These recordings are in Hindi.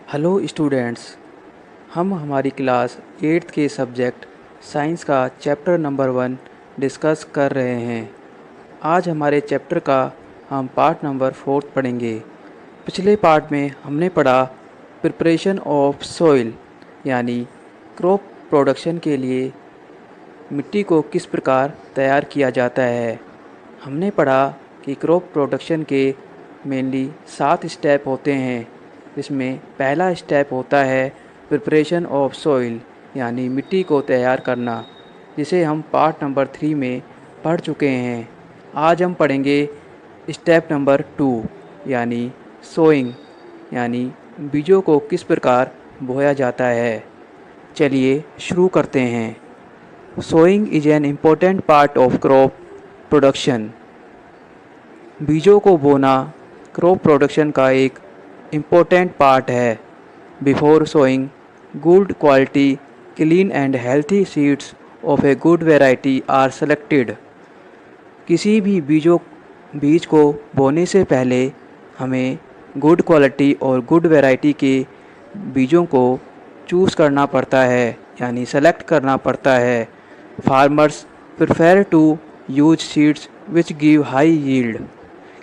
Hello students. हम हमारी क्लास 8th के सब्जेक्ट साइंस का चैप्टर नंबर 1 डिस्कस कर रहे हैं। आज हमारे चैप्टर का हम पार्ट नंबर 4 पढ़ेंगे। पिछले पार्ट में हमने पढ़ा प्रिपरेशन ऑफ सॉइल यानी क्रॉप प्रोडक्शन के लिए मिट्टी को किस प्रकार तैयार किया जाता है। हमने पढ़ा कि क्रॉप प्रोडक्शन के मेनली 7 स्टेप होते हैं, जिसमें पहला स्टेप होता है प्रिपरेशन ऑफ सॉइल यानी मिट्टी को तैयार करना, जिसे हम पार्ट नंबर 3 में पढ़ चुके हैं। आज हम पढ़ेंगे स्टेप नंबर 2 यानी सोइंग यानी बीजों को किस प्रकार बोया जाता है। चलिए शुरू करते हैं। Sowing is an important part of crop production. बीजों को बोना क्रॉप प्रोडक्शन का एक इम्पोर्टेंट पार्ट है। Before sowing, good quality clean and healthy seeds of a good variety are selected. किसी भी बीज को बोने से पहले हमें गुड क्वालिटी और गुड वैरायटी के बीजों को चूज़ करना पड़ता है यानी सेलेक्ट करना पड़ता है। Farmers prefer to use seeds which give high yield.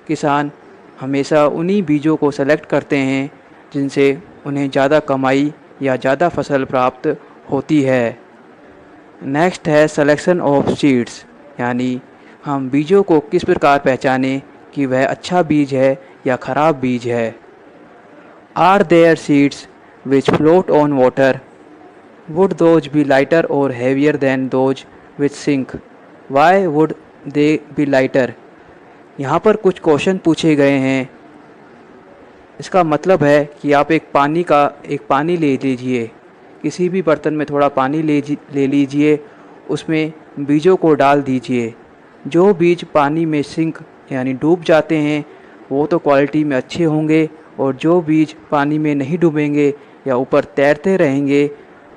किसान हमेशा उन्हीं बीजों को सेलेक्ट करते हैं जिनसे उन्हें ज़्यादा कमाई या ज़्यादा फसल प्राप्त होती है। नेक्स्ट है सिलेक्शन ऑफ सीड्स यानी हम बीजों को किस प्रकार पहचानें कि वह अच्छा बीज है या ख़राब बीज है। Are there seeds which float on water? Would those be lighter और heavier than those which sink? Why would they be lighter? यहाँ पर कुछ क्वेश्चन पूछे गए हैं। इसका मतलब है कि आप एक पानी ले लीजिए, किसी भी बर्तन में थोड़ा पानी ले लीजिए, उसमें बीजों को डाल दीजिए। जो बीज पानी में सिंक यानी डूब जाते हैं वो तो क्वालिटी में अच्छे होंगे, और जो बीज पानी में नहीं डूबेंगे या ऊपर तैरते रहेंगे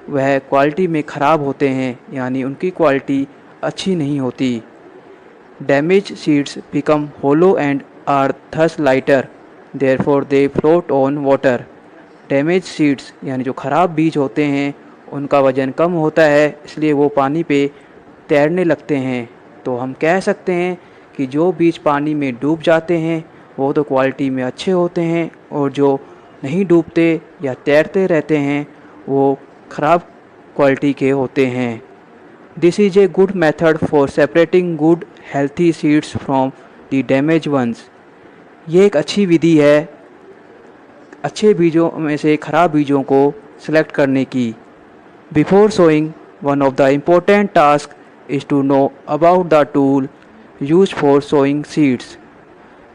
वह क्वालिटी में ख़राब होते हैं यानी उनकी क्वालिटी अच्छी नहीं होती। Damage seeds become hollow and are thus lighter, therefore they float on water. Damage seeds यानी जो ख़राब बीज होते हैं उनका वज़न कम होता है, इसलिए वो पानी पे तैरने लगते हैं। तो हम कह सकते हैं कि जो बीज पानी में डूब जाते हैं वो तो क्वालिटी में अच्छे होते हैं, और जो नहीं डूबते या तैरते रहते हैं वो ख़राब क्वालिटी के होते हैं। This is a good method for separating good healthy seeds from the damage ones. ये एक अच्छी विधि है अच्छे बीजों में से ख़राब बीजों को सेलेक्ट करने की। Before sowing, one of the important task is to know about the tool use for sowing seeds.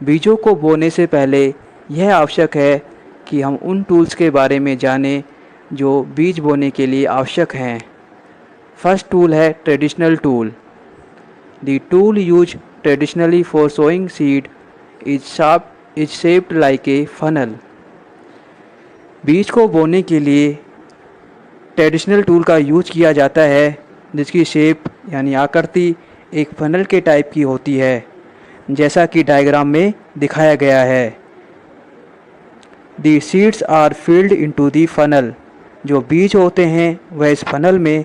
बीजों को बोने से पहले यह आवश्यक है कि हम उन टूल्स के बारे में जानें जो बीज बोने के लिए आवश्यक हैं। फर्स्ट टूल है traditional tool. The tool use traditionally for sowing seed is shaped like a funnel. बीज को बोने के लिए ट्रेडिशनल टूल का यूज किया जाता है, जिसकी शेप यानी आकृति एक फनल के टाइप की होती है, जैसा कि डायग्राम में दिखाया गया है। The seeds are filled into the funnel. जो बीज होते हैं वह इस फनल में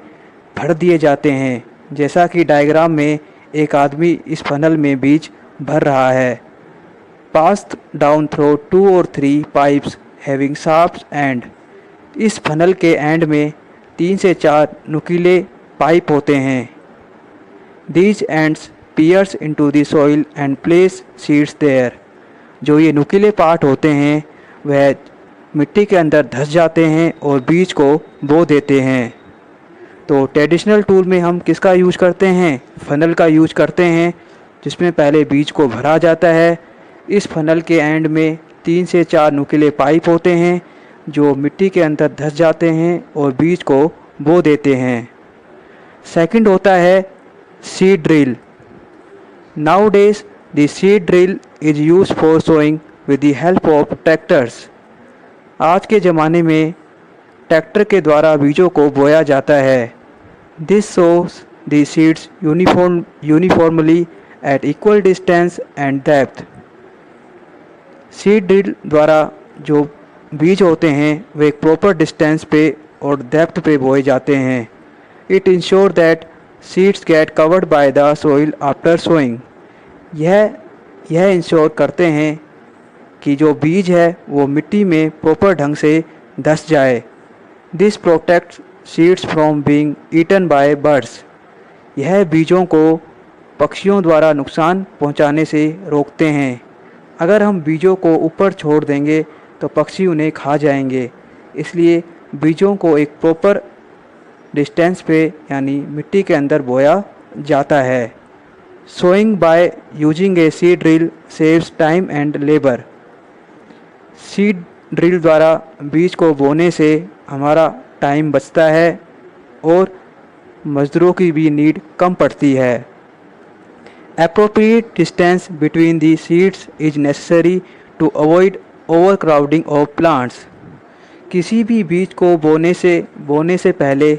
भर दिए जाते हैं, जैसा कि डायग्राम में एक आदमी इस फनल में बीज भर रहा है। Passed down through 2 or 3 pipes having sharps end. इस फनल के एंड में 3 से 4 नुकीले पाइप होते हैं। These ends pierce into the soil and place seeds there. जो ये नुकीले पार्ट होते हैं वह मिट्टी के अंदर धंस जाते हैं और बीज को बो देते हैं। तो ट्रेडिशनल टूल में हम किसका यूज करते हैं? फनल का यूज करते हैं, जिसमें पहले बीज को भरा जाता है। इस फनल के एंड में 3 से 4 नुकीले पाइप होते हैं जो मिट्टी के अंदर धंस जाते हैं और बीज को बो देते हैं। सेकंड होता है seed drill. Nowadays the seed drill is use for sowing with the help of tractors. आज के ज़माने में ट्रैक्टर के द्वारा बीजों को बोया जाता है। This sows the seeds uniformly at equal distance and depth. Seed drill द्वारा जो बीज होते हैं वे एक प्रॉपर डिस्टेंस पे और डेप्थ पे बोए जाते हैं। It ensure that seeds get covered by the soil after sowing. यह इंश्योर करते हैं कि जो बीज है वो मिट्टी में प्रॉपर ढंग से धंस जाए। This protects seeds from being eaten by birds. यह बीजों को पक्षियों द्वारा नुकसान पहुंचाने से रोकते हैं। अगर हम बीजों को ऊपर छोड़ देंगे तो पक्षी उन्हें खा जाएंगे, इसलिए बीजों को एक प्रॉपर डिस्टेंस पे यानी मिट्टी के अंदर बोया जाता है। Sowing by using a seed drill saves time and labour. Seed drill द्वारा बीज को बोने से हमारा टाइम बचता है और मजदूरों की भी नीड कम पड़ती है। Appropriate distance between the seeds is necessary to avoid overcrowding of plants. किसी भी बीज को बोने से पहले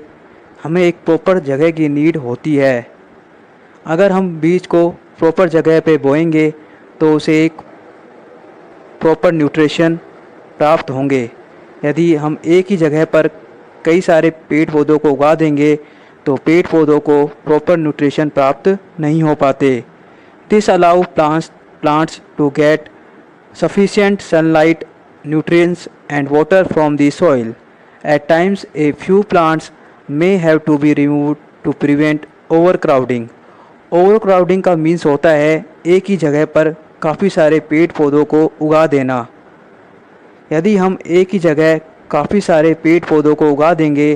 हमें एक प्रॉपर जगह की नीड होती है। अगर हम बीज को प्रॉपर जगह पे बोएंगे तो उसे एक प्रॉपर न्यूट्रिशन प्राप्त होंगे। यदि हम एक ही जगह पर कई सारे पेड़ पौधों को उगा देंगे तो पेड़ पौधों को प्रॉपर न्यूट्रिशन प्राप्त नहीं हो पाते। This allow plants to get sufficient sunlight, nutrients and water from the soil. At times a few plants may have to be removed to prevent overcrowding. Overcrowding का मीन्स होता है एक ही जगह पर काफ़ी सारे पेड़ पौधों को उगा देना। यदि हम एक ही जगह काफ़ी सारे पेड़ पौधों को उगा देंगे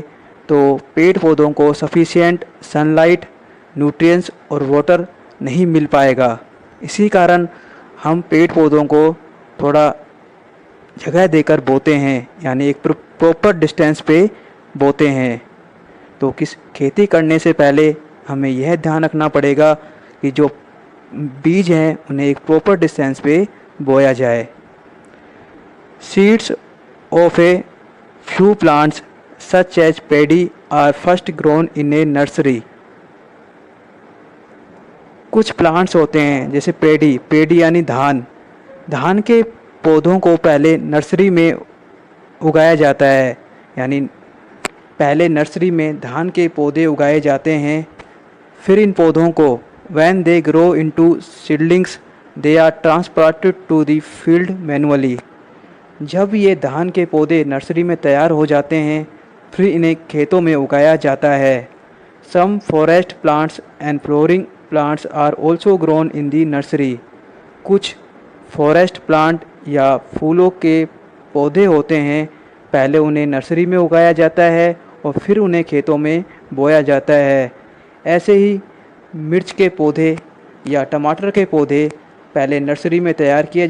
तो पेड़ पौधों को सफिशिएंट सनलाइट, न्यूट्रिएंट्स और वाटर नहीं मिल पाएगा। इसी कारण हम पेड़ पौधों को थोड़ा जगह देकर बोते हैं, यानी एक प्रॉपर डिस्टेंस पे बोते हैं। तो खेती करने से पहले हमें यह ध्यान रखना पड़ेगा कि जो बीज हैं उन्हें एक प्रॉपर डिस्टेंस पे बोया जाए। Seeds of a few plants such as paddy are first grown in a nursery. कुछ प्लांट्स होते हैं जैसे पेडी यानी धान के पौधों को पहले नर्सरी में उगाया जाता है, यानी पहले नर्सरी में धान के पौधे उगाए जाते हैं। फिर इन पौधों को when they grow into seedlings they are transplanted to the field manually. जब ये धान के पौधे नर्सरी में तैयार हो जाते हैं फिर इन्हें खेतों में उगाया जाता है। Some forest plants and flowering plants are also grown in the nursery. कुछ फॉरेस्ट प्लांट या फूलों के पौधे होते हैं, पहले उन्हें नर्सरी में उगाया जाता है और फिर उन्हें खेतों में बोया जाता है। ऐसे ही मिर्च के पौधे या टमाटर के पौधे पहले नर्सरी में तैयार किए